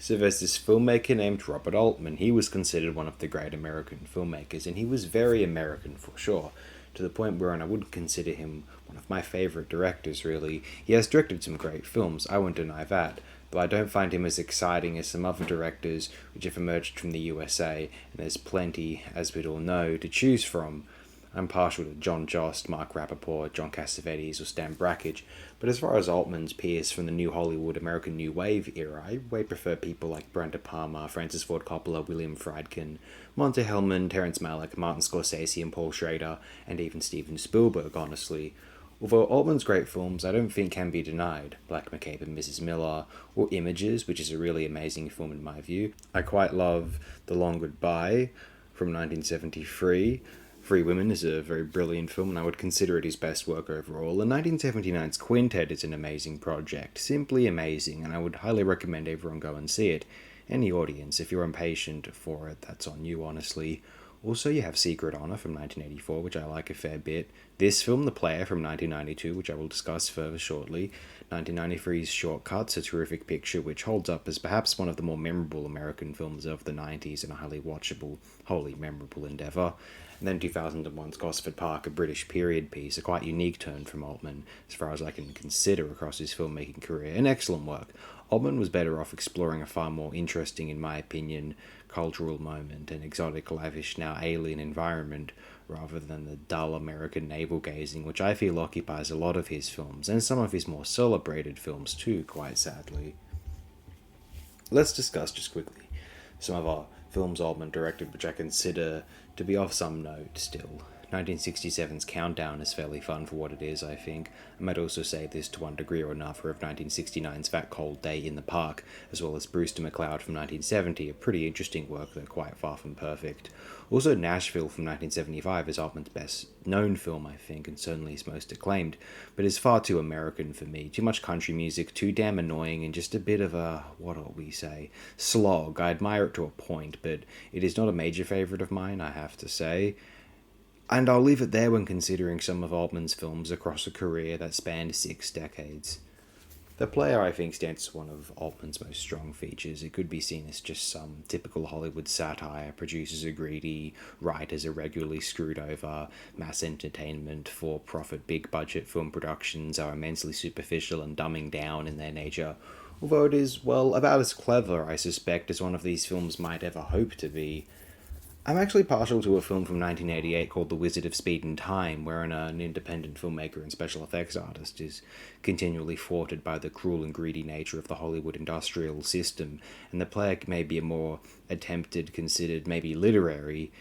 So there's this filmmaker named Robert Altman. He was considered one of the great American filmmakers, and he was very American for sure, to the point where I would consider him one of my favourite directors, really. He has directed some great films, I won't deny that, but I don't find him as exciting as some other directors which have emerged from the USA, and there's plenty, as we'd all know, to choose from. I'm partial to John Jost, Mark Rappaport, John Cassavetes, or Stan Brakhage, but as far as Altman's peers from the New Hollywood American New Wave era, I way prefer people like Brent De Palma, Francis Ford Coppola, William Friedkin, Monte Hellman, Terrence Malick, Martin Scorsese, and Paul Schrader, and even Steven Spielberg, honestly. Although Altman's great films I don't think can be denied, Black McCabe and Mrs. Miller, or Images, which is a really amazing film in my view. I quite love The Long Goodbye from 1973. Free Women is a very brilliant film, and I would consider it his best work overall. And 1979's Quintet is an amazing project, simply amazing, and I would highly recommend everyone go and see it. Any audience, if you're impatient for it, that's on you, honestly. Also, you have Secret Honor from 1984, which I like a fair bit. This film, The Player, from 1992, which I will discuss further shortly. 1993's Shortcuts, a terrific picture which holds up as perhaps one of the more memorable American films of the 90s and a highly watchable, wholly memorable endeavour. And then 2001's Gosford Park, a British period piece, a quite unique turn from Altman, as far as I can consider across his filmmaking career. An excellent work. Altman was better off exploring a far more interesting, in my opinion, cultural moment, an exotic, lavish, now alien environment, rather than the dull American navel gazing, which I feel occupies a lot of his films, and some of his more celebrated films too, quite sadly. Let's discuss just quickly some of our films Altman directed which I consider to be of some note still. 1967's Countdown is fairly fun for what it is, I think. I might also say this to one degree or another of 1969's Fat Cold Day in the Park, as well as Brewster McCloud from 1970, a pretty interesting work though quite far from perfect. Also Nashville from 1975 is Altman's best known film, I think, and certainly his most acclaimed, but is far too American for me. Too much country music, too damn annoying, and just a bit of a, what'll we say, slog. I admire it to a point, but it is not a major favourite of mine, I have to say. And I'll leave it there when considering some of Altman's films across a career that spanned 6 decades. The Player, I think, stands as one of Altman's most strong features. It could be seen as just some typical Hollywood satire. Producers are greedy, writers are regularly screwed over, mass entertainment, for-profit, big-budget film productions are immensely superficial and dumbing down in their nature. Although it is, well, about as clever, I suspect, as one of these films might ever hope to be. I'm actually partial to a film from 1988 called The Wizard of Speed and Time, wherein an independent filmmaker and special effects artist is continually thwarted by the cruel and greedy nature of the Hollywood industrial system, and the play may be a more attempted, considered, maybe literary.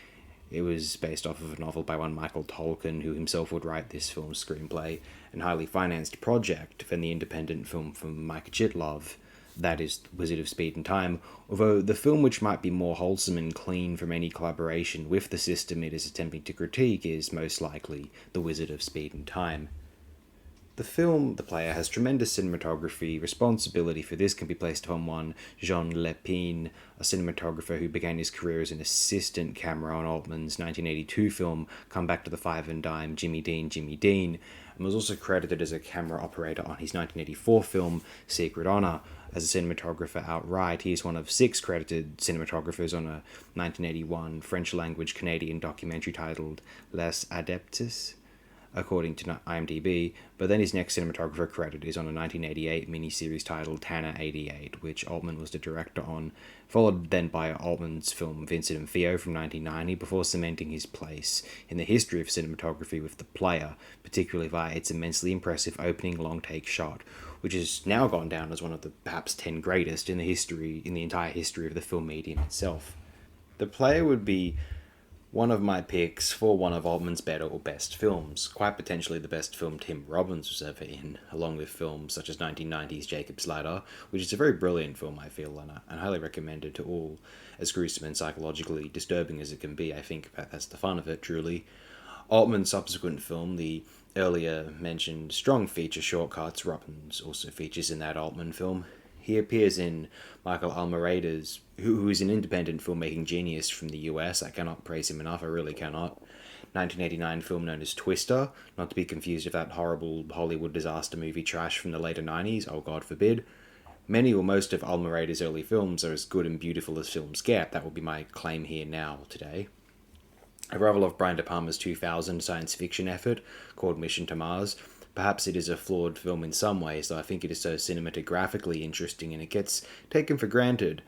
It was based off of a novel by one Michael Tolkien, who himself would write this film's screenplay, and highly financed project than the independent film from Mike Chitlov, that is Wizard of Speed and Time, although the film which might be more wholesome and clean from any collaboration with the system it is attempting to critique is most likely The Wizard of Speed and Time. The film, The Player, has tremendous cinematography. Responsibility for this can be placed upon one Jean Lepine, a cinematographer who began his career as an assistant camera on Altman's 1982 film Come Back to the Five and Dime, Jimmy Dean, Jimmy Dean, and was also credited as a camera operator on his 1984 film Secret Honor. As a cinematographer outright, he is one of 6 credited cinematographers on a 1981 French-language Canadian documentary titled Les Adeptes, according to IMDb, but then his next cinematographer credit is on a 1988 miniseries titled Tanner 88, which Altman was the director on, followed then by Altman's film Vincent and Theo from 1990, before cementing his place in the history of cinematography with The Player, particularly via its immensely impressive opening long-take shot, which has now gone down as one of the perhaps 10 greatest in the entire history of the film medium itself. The Player would be one of my picks for one of Altman's better or best films, quite potentially the best film Tim Robbins was ever in, along with films such as 1990's Jacob's Ladder, which is a very brilliant film, I feel, and I highly recommend it to all. As gruesome and psychologically disturbing as it can be, I think that's the fun of it, truly. Altman's subsequent film, the earlier mentioned strong feature Shortcuts, Robbins also features in that Altman film. He appears in Michael Almereyda's, who is an independent filmmaking genius from the US. I cannot praise him enough, I really cannot. 1989 film known as Twister, not to be confused with that horrible Hollywood disaster movie trash from the later 90s, oh God forbid. Many or most of Almereyda's early films are as good and beautiful as films get. That will be my claim here now today. I rather love Brian De Palma's 2000 science fiction effort called Mission to Mars. Perhaps it is a flawed film in some ways, though I think it is so cinematographically interesting and it gets taken for granted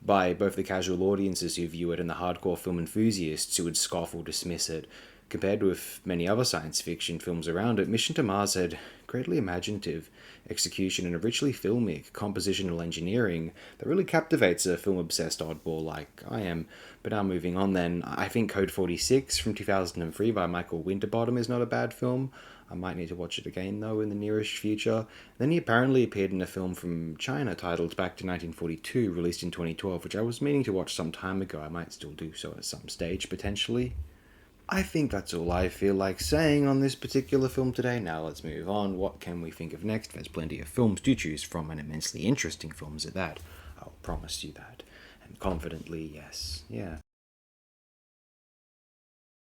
by both the casual audiences who view it and the hardcore film enthusiasts who would scoff or dismiss it. Compared with many other science fiction films around it, Mission to Mars had greatly imaginative execution and a richly filmic compositional engineering that really captivates a film-obsessed oddball like I am. But now moving on then, I think Code 46 from 2003 by Michael Winterbottom is not a bad film. I might need to watch it again, though, in the nearest future. Then he apparently appeared in a film from China titled Back to 1942, released in 2012, which I was meaning to watch some time ago. I might still do so at some stage, potentially. I think that's all I feel like saying on this particular film today. Now let's move on. What can we think of next? There's plenty of films to choose from, and immensely interesting films at that. I'll promise you that. And confidently, yes. Yeah.